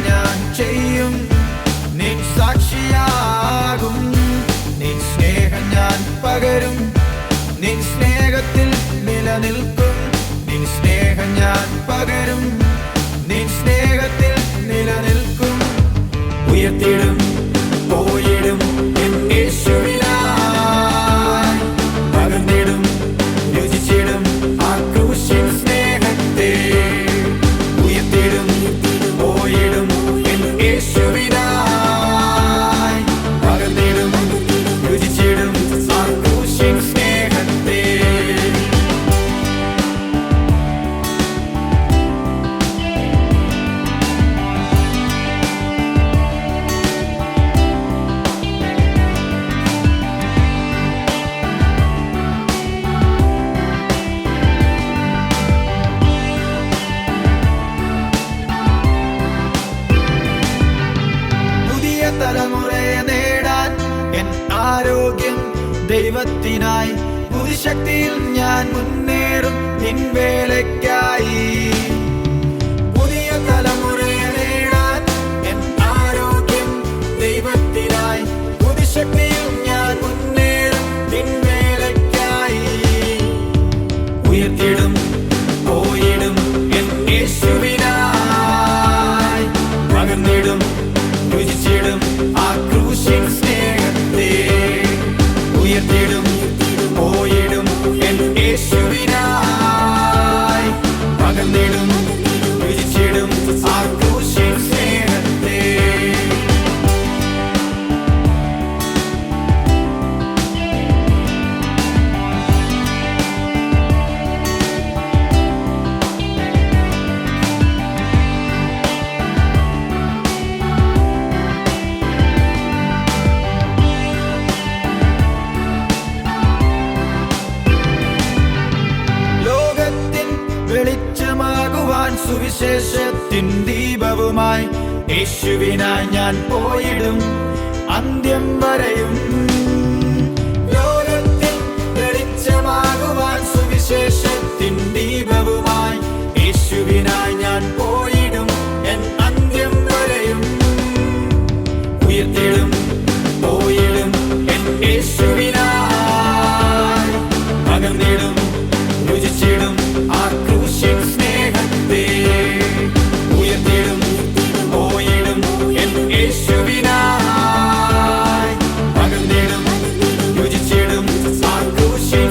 ഞാൻ ചെയ്യും, നിൻ സാക്ഷിയാകും. നിൻ സ്നേഹം ഞാൻ പകരും, നിൻ സ്നേഹത്തിൽ നിലനിൽക്കും. നിൻ സ്നേഹം ഞാൻ പകരും, നിൻ സ്നേഹത്തിൽ നിലനിൽക്കും. ഉയർത്തിടും പോയിടും എൻ യേശുവിനായി, പകർന്നിടും രുചിച്ചിടും ആ ക്രൂശിൻ സ്നേഹത്തെ. ഉയർത്തിടും പോയിടും എൻ യേശുവിനായി, പകർന്നിടും രുചിച്ചിടും ആ ക്രൂശിൻ സ്നേഹത്തെ. തലമുറയെ നേടാൻ എൻ ആരോഗ്യം ദൈവത്തിനായി. പുതുശക്തിയിൽ ഞാൻ മുന്നേറും നിൻ വേലയ്ക്കായി. പുതിയ തലമുറയെ നേടാൻ എൻ ആരോഗ്യം ദൈവത്തിനായി. പുതുശക്തിയിൽ ഞാൻ മുന്നേറും നിൻ വേലയ്ക്കായി. ഉയർത്തിടും പോയിടും എൻ യേശുവിനായി, പകർന്നിടും രുചിച്ചിടും ആ ക്രൂശിൻ സ്നേഹത്തെ. ഉയർത്തിടും പോയിടും എൻ യേശുവിനായി, പകർന്നിടും രുചിച്ചിടും ആ ക്രൂശിൻ സ്നേഹത്തെ. വെളിച്ചമാകുവാൻ സുവിശേഷത്തിൻ ദീപവുമായി യേശുവിനായി ഞാൻ പോയിടും അന്ത്യം വരെയും. ലോകത്തിൽ വെളിച്ചമാകുവാൻ സുവിശേഷത്തിൻ ദീപവുമായി യേശുവിനായി ഞാൻ പോയിടും എൻ അന്ത്യം വരെയും. ഉയർത്തിടും പോയിടും എൻ യേശുവിനായി, പകർന്നിടും രുചിച്ചിടും ആ ക്രൂശിൻ സ്നേഹത്തെ. ഉയർത്തിടും പോയിടും എൻ യേശുവിനായി, പകർന്നിടും രുചിച്ചിടും ആ ക്രൂശിൻ